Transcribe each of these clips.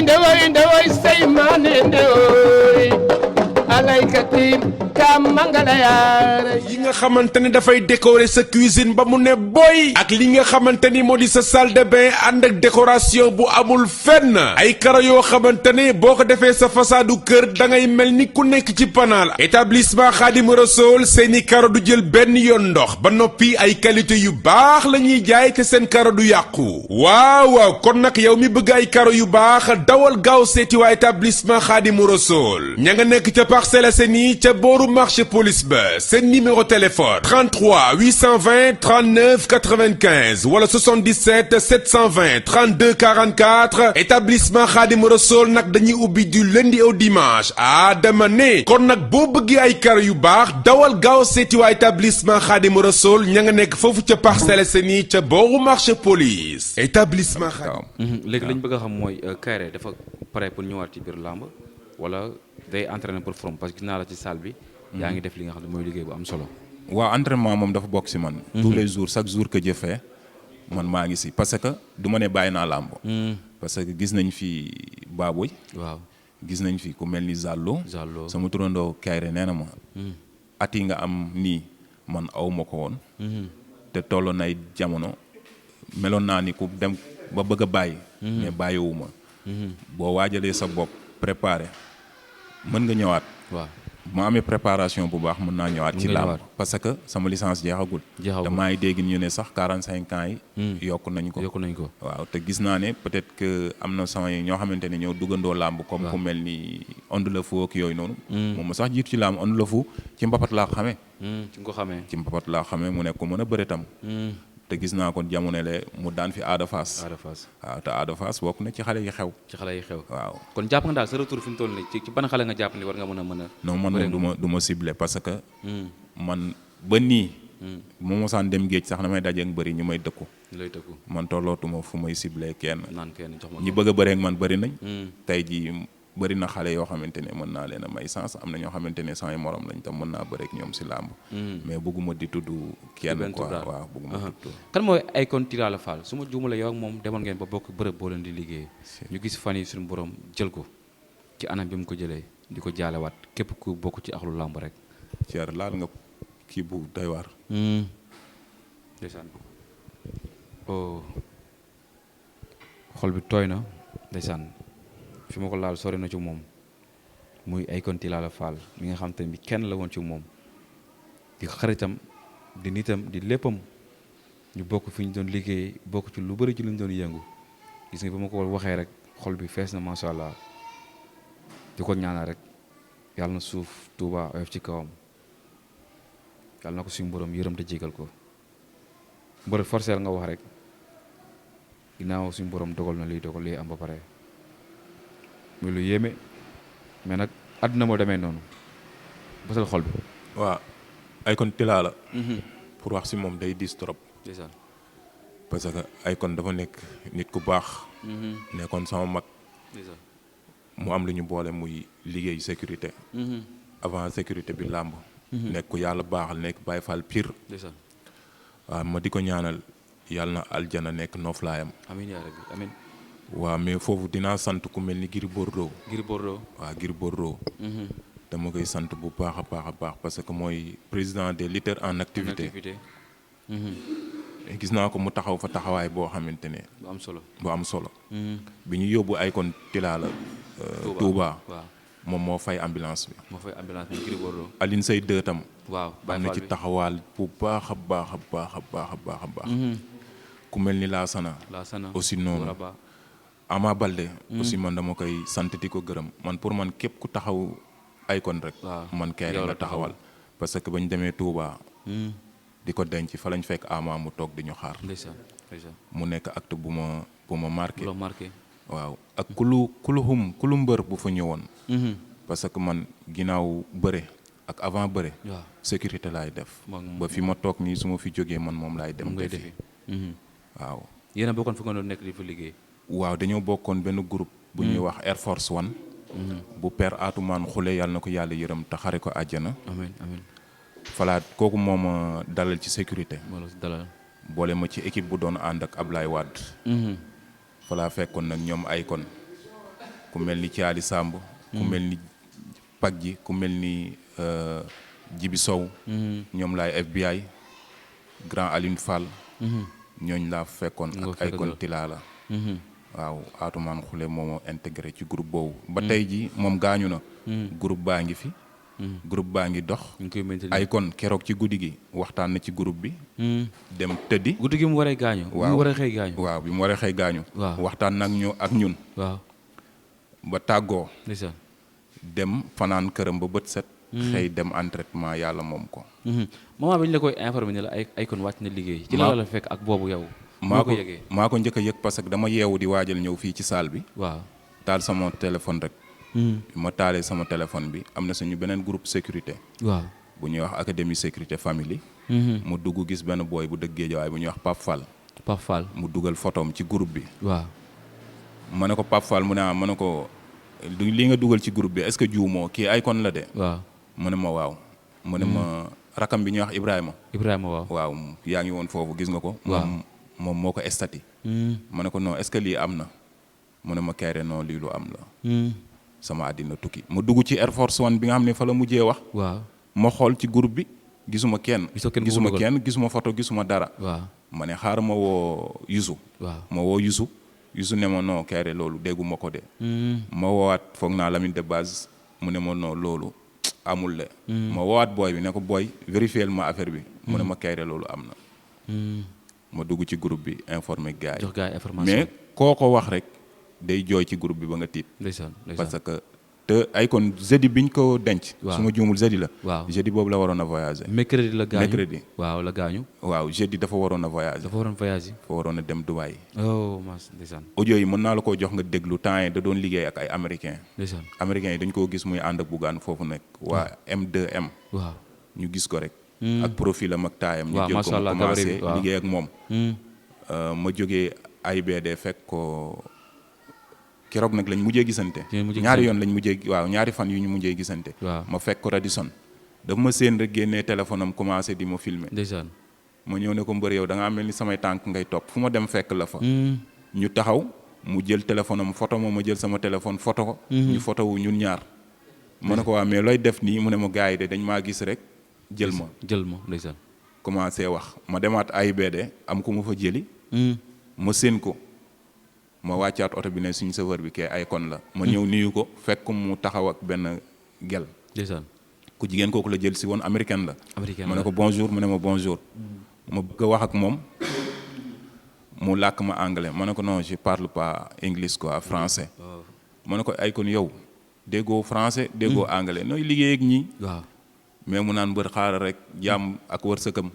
ndewoy say maane ndewoy alaykati kam mangala yaara yi nga xamante ne dafay décorer sa cuisine ba mu ne boy ak li nga xamante ni moo di sa salle de bain ànd ak décoration bu amul fenn ay karo yoo xamante ne boo ko defee sa façadu kër da ngay mel ni ku nekk ci panaal établissement Khadim Rassoul seeni karo du jël benn yoon ndox ba noppi ay qualité yu baax la ñuy jaay te seen karo du yàqu waaw kon nag yow mi bëgg ay karo yu baax dawal gaaw seeti waa établissement Khadim Rassoul ña nga nekk ca Parcelles Assainies ca booru marché police ba seen numéro téléphone 33 820 39 95 wala 77 720 32 44 établissement Khadim Rassoul nag dañuy ubbi du lundi au dimanche dama ne kon nag boo bëggee ay karo yu baax dawal gaaw seeti waa établissement Khadim Rassoul ña nga nekk foofu ca Parcelles Assainies ca booru marché police établissement Khadim. léegi lañ bëgg a xam mooy Kairé dafa pare pour ñëwaat ci biir làmb wala day entraîner pour from parce que gis naa la ci salle bi. yaa ngi def li nga xam ne mooy liggéey bu am solo. waaw entraînement moom dafa bokk si man. tous les jours chaque jour que je fais man maa ngi si parce que du ma ne bàyyi naa làmb. parce que gis nañ fi Baboy. waaw gis nañ fi ku mel ni Zallo. sama turandoo Kairé nee na ma. at yi nga am nii man aw ma ko woon. te tolloon nay jamono meloon naa ni ku dem ba bëgg a bàyyi. mais bàyyiwu ma. boo waajalee sa bopp préparé mën nga ñëwaat. waaw ma amee préparation bu baax mën naa ñëwaat ci làmb parce que sama licence jeexagul te maa ngi dégg ñu ne sax 45 ans yi yokk nañ ko waaw te gis naa ne peut-être que am na sama ñoo xamante ne ñoo duggandoo làmb comme ku mel ni Onde le Fou ak yooyu noonu moom ma sax jiitu ci làmb Onde le Fou ci mbapat laa ko xamee ci mbapat laa xamee mu nekk ko mën a bëre tam te gis naa ko jamono le mu daan fi Ada Fass waaw te Ada Fass bokk na ci xale yi xew waaw kon jàpp nga daal sa retour fi mu toll nii ci ban xale nga jàpp ni war nga mën a non man moom du ma ciblé parce que man ba nii moo mosaan dem géej sax damay daje ak bëri ñu may dëkku man tollootuma fu may ciblé kenn ñi bëgg a bëreek man bëri nañ tey ji bëri na xale yoo xamante ne mën naa leen a may sens am na ñoo xamante ne samay morom lañ tam mën naa bëreek ñoom si làmb mais bëgguma di tudd kenn quoi waaw bëgguma di tudd kan mooy Akon Tilala Fall su ma juumale yow ak moom demoon ngeen ba bokk bërëb boo leen di liggéey ñu gis fan yi suñu borom jël ko ci anam bi mu ko jëlee di ko jaalewaat képp ku bokk ci axlu làmb rek Thierre laal nga kii bu doy waar ndeysaan xol bi tooy na ndeysaan fi ma ko laal sori na ci moom muy Akon Tilala Fall mi nga xam te ni kenn la woon ci moom di xaritam di nitam di léppam ñu bokk fi ñu doon liggéey bokk ci lu bëri ci lu ñu doon yëngu gis nga ba ma ko waxee rek xol bi fees na macha allah di ko ñaanal rek yàlla na suuf Tuuba oyof ci kawam yàlla na ko suñu borom yërëm te jégal ko mbër forcé nga wax rek ginnaaw suñu borom dogal na liy dogal liy am ba pare muy lu yéeme mais nag àdduna moo demee noonu bësal xol bi. waaw Akon Tilala pour wax si moom day diis trop. parce que Akon dafa nekk nit ku baax. nekkoon sama mag. mu am lu ñu boole muy liggéey sécurité. avant sécurité bi làmb. nekk ku yàlla baaxal nekk Baye Fall pire. waaw ma di ko ñaanal yàlla na aljana nekk noflaayam. amiin yaa rabbi amiin. waaw mais foofu dinaa sant ku mel ni Gris Bordeaux. waaw Gris Bordeaux. dama koy sant bu baax a baax a baax parce que mooy président des lutteurs en activité. gis naa ko mu taxaw fa taxawaay boo xamante ne. bu am solo. bi ñu yóbbu Akon Tilala Touba. moom moo fay ambulance bi. Gris Bordeaux. Aline Sey 2 tam. waaw am na ci taxawaal bu baax a baax a baax a baax a baax a baax. ku mel ni Laasana. aussi noonu. Ama Balde. aussi man dama koy sant di ko gërëm man pour man képp ku taxaw Akon rek. man Kairé nga taxawal. parce que bañ demee Touba. di ko denc fa lañ fekk Ama mu toog di ñu xaar. mu nekk acte bu ma marqué. waaw ak kulu mbër bu fa ñëwoon. parce que man ginnaaw bëre ak avant bëre. sécurité laay def. ba fi ma toog nii su ma fi jógee man moom laay dem. defi waaw. yéen a bokkoon fu nga doon nekk di fa liggéey. waaw dañoo bokkoon benn groupe. bu ñuy wax Air Force One. bu père Atoumane Khoule yàlla na ko yàlla yërëm te xare ko àjjana. amiin amiin. falaat kooku moo ma dalal ci sécurité. dalal boole ma ci équipe bu doon ànd ak Ablaye Wade. falaa fekkoon nag ñoom Akon ku mel ni Thiali Samb ku mel ni Pagji ku mel ni Jibi Sow ñoom laay FBI grand Aline Fall ñooñ laa fekkoon ak ay kon Tilala waaw Atoumane Khoule moomoo intégré ci groupe boobu ba tey ji moom gaañu na groupe baa ngi fi groupe baa ngi dox ay kon keroog ci guddi gi waxtaan na ci groupe bi dem tëddi guddi gi mu waree gaañu waaw mu waree xëy gaañu waaw bi mu waree xëy gaañu waxtaan nag ñu ak ñun waaw ba tàggoo ndeysaan dem fanaan këram ba bët set xëy dem entraînement yàlla moom ko moment bi ñu la koy informé ne la ay kon wàcc na liggéey ci la fekk ak boobu yow maa ko njëkk a yëg parce que dama yeewu di waajal ñëw fii ci salle bi waaw taal sama téléphone rek ma taalee sama téléphone bi am na suñu beneen groupe sécurité waaw bu ñuy wax académie sécurité famille mu dugg gis benn booy bu dëgg Géejawaay bu ñuy wax Pape Fall mu dugal photom ci groupe bi waaw ma ne ko Pape Fall mu ne ma ne ko li nga dugal ci groupe bi est-ce que juumoo kii ay kon la de waaw mu ne ma waaw mu ne ma rakam bi ñuy wax Ibrahima waaw yaa ngi woon foofu gis nga ko moom moo ko estati ma ne ko non est-ce que lii am na mu ne ma Kairé non lii lu am la sama àddina tukki ma dugg ci Air Force One bi nga xam ne fa la mujjee wax waaw ma xool ci groupe bi gisuma kenn gisuma photo gisuma dara waaw ma ne xaaral ma woo Youssou ma woo Youssou ne ma non Kairé loolu dégguma ko de ma woowaat foog naa Lamine de base mu ne ma non loolu amul le ma woowaat booy bi ne ko booy vérifier ma affaire bi mu ne ma Kairé loolu am na ma dugg ci groupe bi informé gars yi mais koo ko wax rek day jooy ci groupe bi ba nga tiit parce que te ay kon jeudi biñ ko denc su ma juumul jeudi la jeudi boobu la waroon a voyager mercredi la gaañu waaw jeudi dafa waroon a voyager fa waroon a dem Dubaï audio yi mën naa la koo jox nga déglu temps yi da doon liggéey ak ay américains yi dañ koo gis muy ànd ak Bougane foofu nekk waa M2M ñu gis ko rek ak profil am ak taayam ñu jël ko mu commencé liggéey ak moom ma jógee AIBD fekk ko keroog nag lañ mujjee gisante ñaari yoon lañ mujjee ñaari fan yu ñu mujjee gisante ma fekk ko Radisson dafa ma séen rek génnee téléphone am commencé di ma filmer ma ñëw ne ko mbër yow da ngaa mel ni samay tànk ngay topp fu ma dem fekk la fa ñu taxaw mu jël téléphone am photo ma jël sama téléphone photo ko ñu photo wu ñun ñaar ma ne ko waa mais looy def nii mu ne ma gars yi de dañ maa gis rek jël ma ndeysaan commencé wax ma demaat AIBD am ku ma fa jëli ma séen ko ma wàccaat oto bi ne suñu chauffeur bi kee ay kon la ma ñëw nuyu ko fekk mu taxaw ak benn gel ku jigéen kooku la jël si woon américaine la ma ne ko bonjour mu ne ma bonjour ma bëgg a wax ak moom mu làkk ma anglais ma ne ko non je parle pas anglais quoi français ma ne ko ay kon yow déggoo français déggoo anglais nooy liggéey ak ñii mais mu naan mbër xaaral rek jàmm ak wërsëgam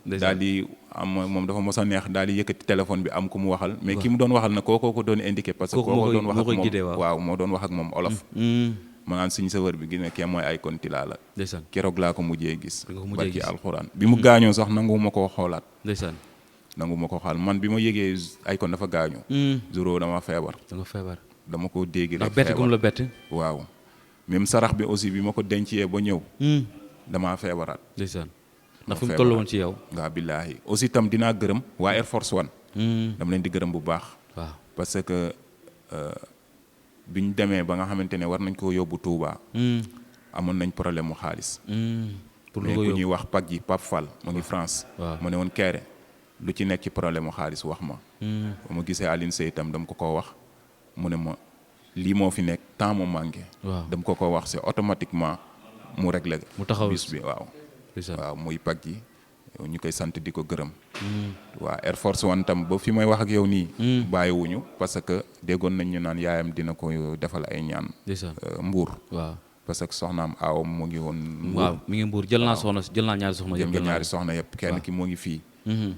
daal di am moom dafa mos a neex daal di yëkkati téléphone bi am ku mu waxal mais ki mu doon waxal na kookoo ko doon indiqué parce que kooko doon wax ak moom waaw moo doon wax ak moom olof ma naan suñu sawar bi gis ne kee mooy ay kon Tilala keroog laa ko mujjee gis barki alxuraan bi mu gaañoo sax nangu ma koo xoolaat nangu ma ko xool man bi ma yëgee ay kon dafa gaañu zoro dama feebar dama ko dégg rek feebar la bett waaw même sarax bi aussi bi ma ko dencee ba ñëw damaa feebaraat ndax fi mu toll woon ci yow waaw billaahi aussi itam dinaa gërëm waa Air Force One dama leen di gërëm bu baax parce que bi ñu demee ba nga xamante ne war nañ koo yóbbu Touba amoon nañ problème mu xaalis mais ku ñuy wax Pape Fall mu ngi France mu ne woon Kairé lu ci nekk ci problème mu xaalis wax ma ba ma gisee Aline Sey itam dama ko wax mu ne ma lii moo fi nekk temps moo manqué dama ko wax c'est automatiquement mu réglé mu taxaw bis bi waaw muy pag yi ñu koy sant di ko gërëm waa Air Force One tam ba fi may wax ak yow nii bàyyiwuñu parce que déggoon nañ ñu naan yaayam dina ko defal ay ñaan Mbuur parce que soxnaam aawam mu ngi woon waaw mi ngi Mbuur jël naa ñaari soxna jël nga ñaari soxna yëpp kenn ki moo ngi fii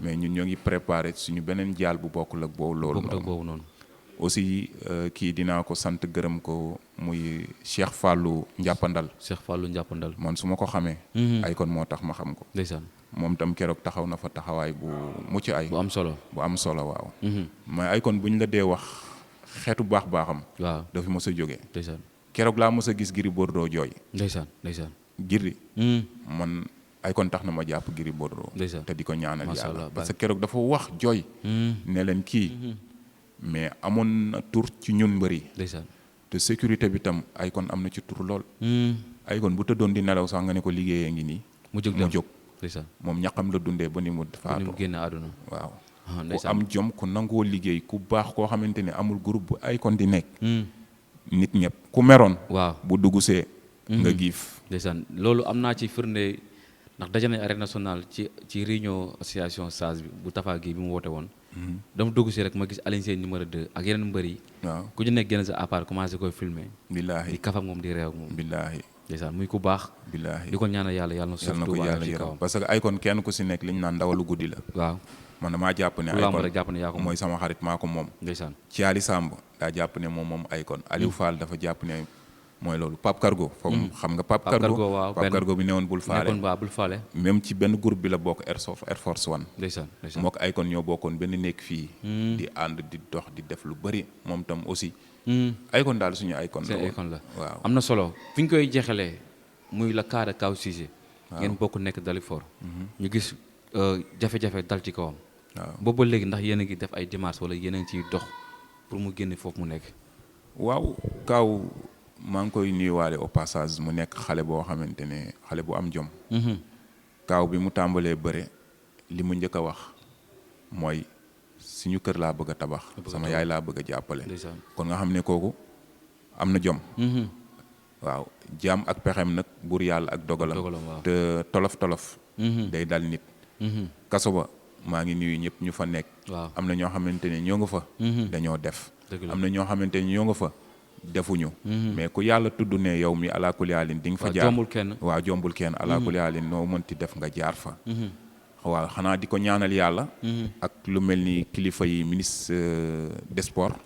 mais ñun ñoo ngi préparé suñu beneen jaal bu bokkul ak boobu loolu noonu aussi kii dinaa ko sant gërëm ko muy Cheikh Fallou Ndiapandal man su ma ko xamee ay kon moo tax ma xam ko moom tam keroog taxaw na fa taxawaay bu mucc ay bu am solo waaw mais ay kon buñ la dee wax xeetu baaxam dafa mos a jógee keroog laa mos a gis Gris Bordeaux jooy Gris man ay kon tax na ma jàpp Gris Bordeaux te di ko ñaanal yàlla parce que keroog dafa wax jooy ne leen kii mais amoon na tur ci ñun mbëri te sécurité bi tam Akon am na ci tur lool. Akon bu tëddoon di nelaw sax nga ne ko liggéeyee ngi nii. mu jóg moom ñaqam la dundee ba ni mu faatu. mu génn àdduna. waaw ku am jom ku nangoo liggéey ku baax koo xamante ne amul groupe bu Akon di nekk. nit ñëpp ku meroon. waaw bu dugg see. nga giif. ndeysaan loolu am naa ci firnde ndax daje nañ arène nationale ci réunion association SAGE bi bu Tafa gi bi mu woote woon. dama dugg si rek ma gis Alioune Seye numéro 2 ak yeneen mbër yi. waaw ku ci nekk génn sa à part commencé koy filmer. billaahi di kaf ak moom di réew ak moom. billaahi ndeysaan muy ku baax. billaahi di ko ñaanal yàlla na suuf tuuba ci kawam parce que Akon kenn ku si nekk li ñu naan ndawalu guddi la. waaw man damaa jàpp ne Akon mooy sama xarit maa ko moom. ndeysaan ci Ali Samb daa jàpp ne moom Akon. Aliou Fall dafa jàpp ne mooy loolu Pape Cargo. foofu xam nga Pape Cargo bi newoon bul faale. même ci benn groupe bi la bokk Air Force One. ndeysaan moo ko Akon ñoo bokkoon benn nekk fii. di ànd di dox di def lu bëri moom tam aussi. Akon daal suñu Akon la waaw am na solo fi ñu koy jeexalee muy la cas de Kaw Cissé. ngeen bokk nekk Dalifort. ñu gis jafe-jafe dal ci kawam. waaw boobu ba léegi ndax yéen a ngi def ay démarches wala yéen a ngi ciy dox pour mu génne foofu mu nekk. waaw Kaw maa ngi koy nuyuwaale au passage mu nekk xale boo xamante ne xale bu am jom. Kaw bi mu tàmbalee bëre li mu njëkk a wax mooy suñu kër laa bëgg a tabax. sama yaay laa bëgg a jàppale. kon nga xam ne kooku am na jom. waaw jaam ak pexem nag buur yàlla ak dogalam. te tolof. day dal nit. kaso ba maa ngi nuyu ñëpp ñu fa nekk. am na ñoo xamante ne ñoo nga fa. dañoo def. am na ñoo xamante ne ñoo nga fa. defuñu. mais ku yàlla tudd ne yow mi alaakulli alin di nga fa jaar jombul kenn alaakulli alin noo mënti def nga jaar fa. waaw xanaa di ko ñaanal yàlla. ak lu mel ni kilifa yi ministre des sports.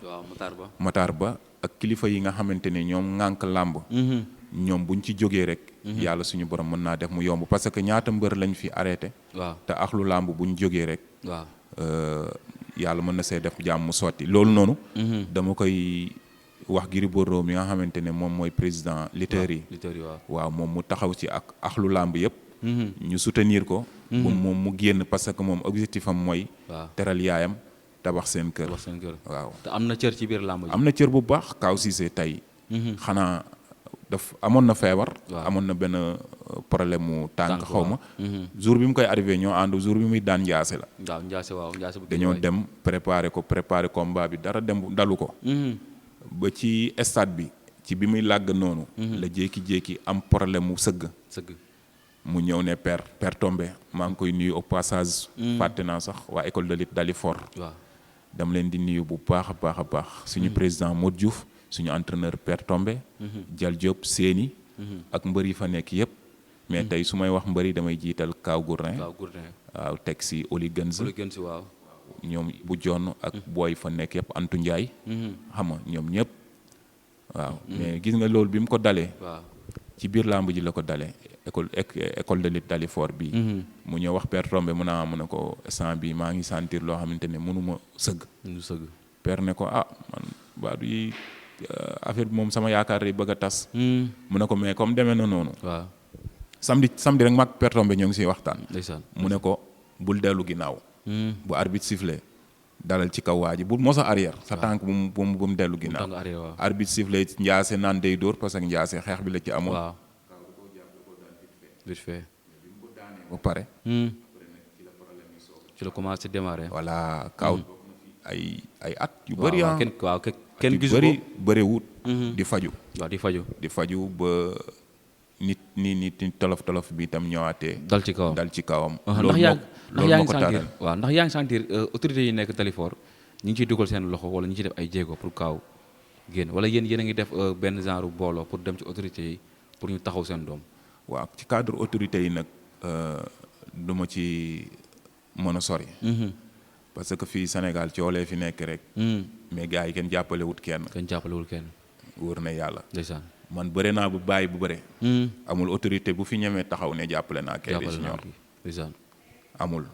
Matar Ba ak kilifa yi nga xamante ne ñoom ŋànk làmb. ñoom buñ ci jógee rek. yàlla suñu borom mën naa def mu yomb parce que ñaata mbër lañ fi arrêté. te axlu làmb buñ jógee rek. yàlla mën na see def jàmm mu sotti loolu noonu. dama koy. wax Gris Bordeaux mi nga xamante ne moom mooy président lutteurs yi waaw moom mu taxaw ci ak axlu làmb yëpp ñu soutenir ko ba moom mu génn parce que moom objectif am mooy teral yaayam tabax seen kër waaw te am na cër ci biir làmb ji am na cër bu baax Kaw Cissé tey xanaa amoon na feebar amoon na benn problème mu tànk xaw ma jour bi mu koy arrivé ñoo ànd jour bi muy daan njaase la dañoo dem préparer combat bi dara dem dalu ko ba ci stade bi ci bi muy làgg noonu. la jékki-jékki am problème mu sëgg. mu ñëw ne père tombé maa ngi koy nuyu au passage. fàtte naa sax waa école de lutte Dalifort. dama leen di nuyu bu baax a baax. suñu président Modou Diouf suñu entraîneur père tombé. Dial Diop Séni. ak mbër yi fa nekk yëpp. mais tey su may wax mbër yi damay jiital Kaw Gourdin. waaw teg si Oli Gëns waaw. ñoom bu jonn ak booy fa nekk yëpp Antu Ndiaye. xam nga ñoom ñëpp waaw mais gis nga loolu bi mu ko dalee. ci biir làmb ji la ko dalee école de lutte Dalifort bii. mu ñëw wax père Tombé mu ne ko instant bi maa ngi sentir loo xamante ne mënuma sëgg. père ne ko man baadu yi affaire bi moom sama yaakaar yi bëgg a tas. mu ne ko mais comme demee na noonu. samedi rek mag père Tombé ñoo ngi siy waxtaan. mu ne ko bul dellu ginnaaw. bu arbitre sifflé dalal ci kaw waa ji bu mos a arrière sa tànk bu mu dellu ginnaaw arbitre sifflé njaase naan day dóor parce que njaase xeex bi la ci amoon vite fait ba pare ci la commencé démarrer voilà Kaw ay at yu bëri kenn gisu ko bëriwut di faju ba nit tolof bi itam ñëwaatee dal ci kawam ndax yaa ngi sentir autorités yi nekk Dalifort ñu ngi ciy dugal seen loxo wala ñu ciy def ay jéego pour Kaw génn wala yéen a ngi def benn genre booloo pour dem ci autorités yi pour ñu taxaw seen doom. waaw ci cadre autorités yi nag du ma ci mën a sori. parce que fii Sénégal coolee fi nekk rek. mais gars yi kenn jàppalewut kenn. wóor na yàlla. ndeysaan man bëre naa bu bàyyi bu bëre. amul autorité bu fi ñemee taxaw ne jàppale naa kay di ñor amul.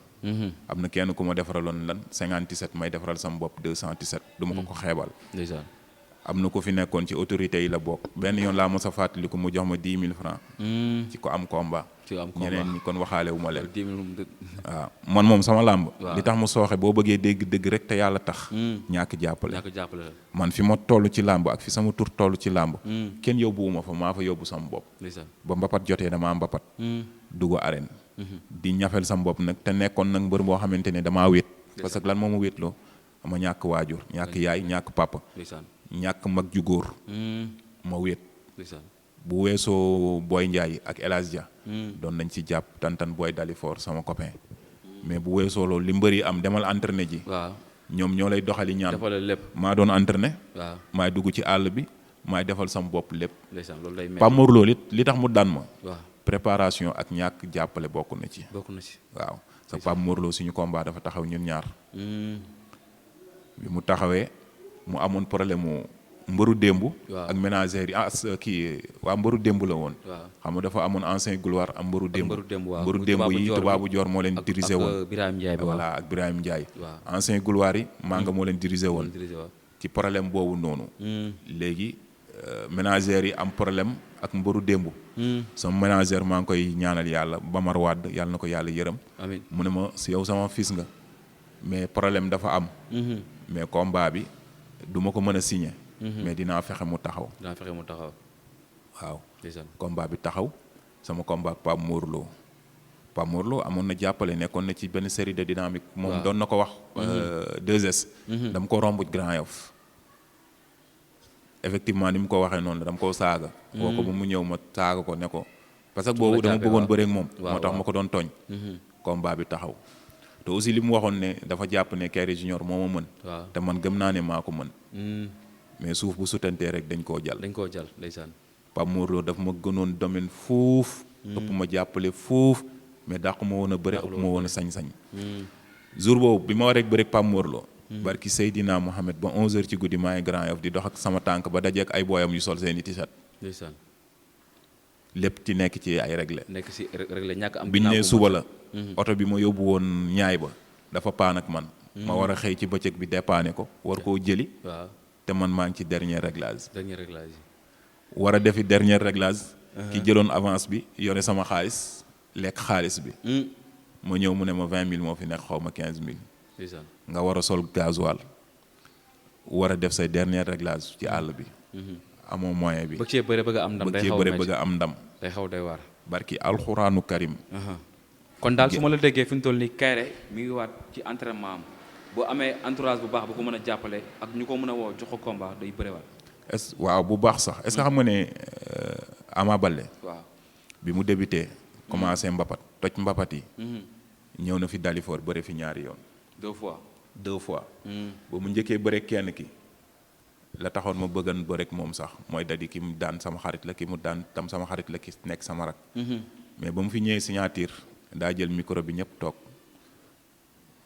am na kenn ku ma defaraloon lan 57 may defaral sama bopp 217 du ma ko xeebal. am na ko fi nekkoon ci autorité yi la bokk benn yoon laa mos a fàttali ko mu jox ma 10 000 francs ci ko am combat. ñeneen ñi kon waxaale wu ma leen. waaw man moom sama làmb. li tax mu sooxe boo bëggee dégg dëgg rek te yàlla tax. ñàkk jàppale. man fi ma toll ci làmb ak fi sama tur toll ci làmb. kenn yóbbuwuma fa maa fa yóbbu sama bopp. ba mbapat jotee damaa mbapat. dugg arène. di ñafel sama bopp nag te nekkoon nag mbër boo xamante ne damaa wéet. parce que lan moo ma wéetloo ma ñàkk waajur ñàkk yaay ñàkk papa. ñàkk mag ju góor. ma wéet. bu weesoo Boy Ndiaye ak El Hadj Dia doon nañ ci jàpp tantan Boy Dalifor sama copain. mais bu weesoo loolu li mbëri am demal entraîné ji. ñoom ñoo lay doxali ñaan. maa doon entraîné. maay dugg ci àll bi maay defal sama bopp lépp. Pape Mor Lo li tax mu daan ma. préparation ak ñàkk jàppale bokk na ci. waaw sa Pape Mor Lo suñu combat dafa taxaw ñun ñaar. bi mu taxawee mu amoon problème mu mbëru démb. ak ménagères yi waa mbëru démb la woon. xam nga dafa amoon ancien gloire am mbëru démb. mbëru démb yi tubaabu joor moo leen dirigé woon. voilà ak Birahim Ndiaye. ancien gloire yi Manga moo leen dirigé woon. ci problème boobu noonu. léegi ménagères yi am problème ak mbëru démb. sama ménagère maa ngi koy ñaanal yàlla Bamar Wade yàlla na ko yàlla yërëm. amiin mu ne ma si yow sama fils nga. mais problème dafa am. mais combat bi du ma ko mën a signer. mais dinaa fexe mu taxaw. waaw. combat bi taxaw sama combat Pape Mor Lo. Pape Mor Lo amoon na jàppale nekkoon na ci benn série de dynamique. moom doon na ko wax. 2S. dama ko romb Grand Yoff. effectivement ni mu ko waxee noonu la dama koo saaga. woo ko ba mu ñëw ma saaga ko ne ko. parce que boobu dama bëggoon bëre ak moom. moo tax ma ko doon tooñ. combat bi taxaw. te aussi li mu waxoon ne dafa jàpp ne Kairé Junior moo ma mën. te man gëm naa ne maa ko mën. mais suuf bu sutantee rek dañ koo jàll. ndeysaan. Pape Mor Lo dafa ma gënoon domaine fuuf. ëpp ma jàppale fuuf. mais dàqu ma woon a bëre ëpp ma woon a sañ-sañ. jour boobu bi ma war a bëre ak Pape Mor Lo. barki Seydina Mohamed ba 11h ci guddi maa ngi Grand Yoff di dox ak sama tànk ba dajeek ay booyam yu sol seen i t-shirt. ndeysaan. lépp ci nekk ci ay réglé. ñàkk am. biñ ne suba la. oto bi ma yóbbu woon ñaay ba dafa paan ak man. ma war a xëy ci bëccëg bi dépanné ko war koo jëli. te man maa ngi ci dernier réglage. war a defi dernier réglage. ki jëloon avance bi yore sama xaalis lekk xaalis bi. ma ñëw mu ne ma 20 000 moo fi nekk xaw ma 15 000. nga war a sol gasoil war a def say dernier réglage ci àll bi. amoo moyen bi. bëgg cee bëre bëgg a am ndam bëgg a am ndam. day xaw day waar. barki alxuraanu karim. kon daal su ma la déggee fi mu toll nii Kairé mi ngi waat ci entraînement am bu amee entourage bu baax bu ko mën a jàppale ak ñu ko mën a woo jox ko combat day bëriwaat. waaw bu baax sax est-ce que xam nga ne Ama Baldé. waaw bi mu débuté. commencé mbapat toj mbapat yi. ñëw na fi Dalifor bëre fi ñaari yoon. 2 fois. ba mu njëkkee bëre kenn ki. la taxoon ma bëggan bëre ak moom sax mooy dadi ki mu daan sama xarit la ki mu daan tam sama xarit la ki nekk sama rak. mais ba mu fi ñëwee signature daa jël micro bi ñëpp toog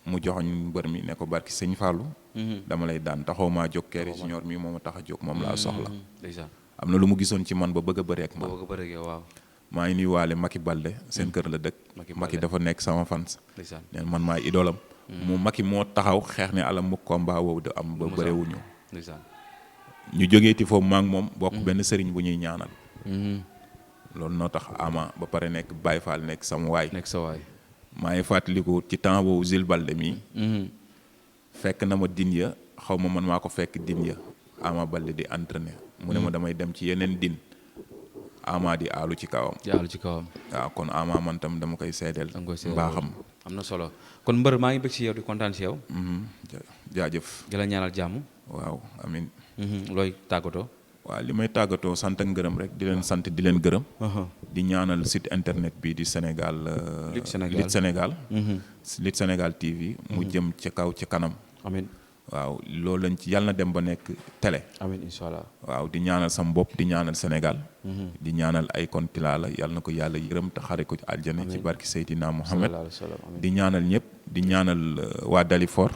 mu joxoñ mbër mi ne ko barki sëñ Fallou. dama lay daan taxaw maa jóg Kairé Junior mi moo ma tax a jóg moom laa soxla. am na lu mu gisoon ci man ba bëgg a bëree ak man. maa ngi nuyuwaale Macky Balde seen kër la dëkk. Macky dafa nekk sama fans. neen man maay idolam. mu Macky moo taxaw xeex ne alam mu combat woowu du am ba bëreewuñu. ñu jógeeti foofu maa ngi moom bokk benn sëriñ bu ñuy ñaanal. loolu noo tax Ama ba pare nekk Baye Fall nekk sama waay. maa ngi fàttaliku ci temps boobu Zil Balde mii. fekk na ma din ya xaw ma man maa ko fekk din ya Ama Balde di entraîner. mu ne ma damay dem ci yeneen din. Ama di aalu ci kawam. waaw kon Ama man tam dama koy seedeel. mbaaxam am na solo kon mbër maa ngi bëgg ci yow di kontaan ci yow. jaajëf. di la ñaanal jàmm. waaw amin looy tàggatoo. waaw li may tàggatoo sant ak ngërëm rek di leen sant di leen gërëm. di ñaanal site internet bi di Sénégal. Lutte Sénégal. Lutte Sénégal TV. mu jëm ca kaw ca kanam. amiin waaw loolu lañ ci yàlla na dem ba nekk télé. amiin incha allah. waaw di ñaanal sam bopp di ñaanal Sénégal. di ñaanal ay kontilaa la yàlla na ko yàlla yërëm te xare ko ci aljana ci barki Seydina Mohamed. di ñaanal ñëpp di ñaanal waa Dalifor.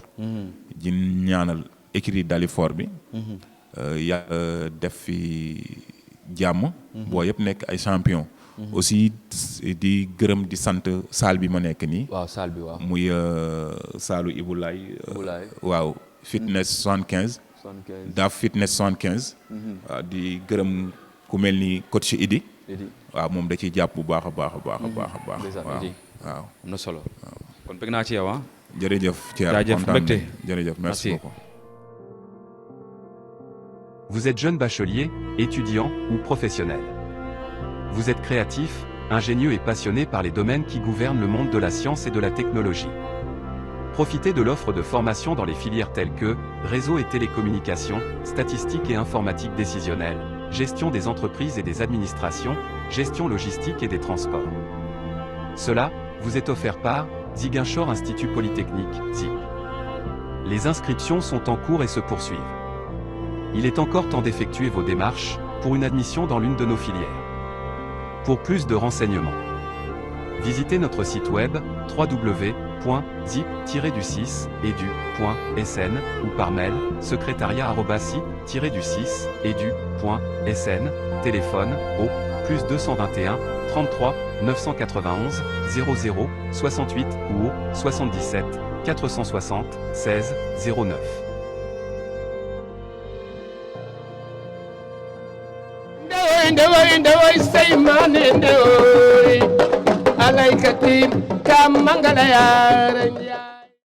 di ñaanal écrit Dalifor bi. yàlla def fi jàmm. boo yëpp nekk ay champion. aussi di gërëm di sant salle bi ma nekk nii. waaw salle bi waaw. muy saalu Ibulaay. waaw fitness 75. daaf fitness 75. waaw di gërëm ku mel ni coach Idi. waaw moom da ciy jàpp bu baax a baax a baax a baax a baax. waaw am na solo. kon bëgg naa ci yow ah. jërëjëf Thierno jaajëf mbégte jërëjëf merci beaucoup. Vous êtes jeune bachelier, étudiant ou professionnel. Vous êtes créatif, ingénieux et passionné par les domaines qui gouvernent le monde de la science et de la technologie. Profitez de l'offre de formation dans les filières telles que réseau et télécommunications, statistiques et informatique décisionnelle, gestion des entreprises et des administrations, gestion logistique et des transports. Cela vous est offert par Ziguinchor Institut Polytechnique, ZIP. Les inscriptions sont en cours et se poursuivent. Il est encore temps d'effectuer vos démarches pour une admission dans l'une de nos filières. Pour plus de renseignements, visitez notre site web www.zip-du6edu.sn ou par mail secrétariat@zip-du6edu.sn, téléphone au +221 33 991 00 68 ou au 77 460 16 09. ndewoy seymane ndewoy alaykati kam mangala yaara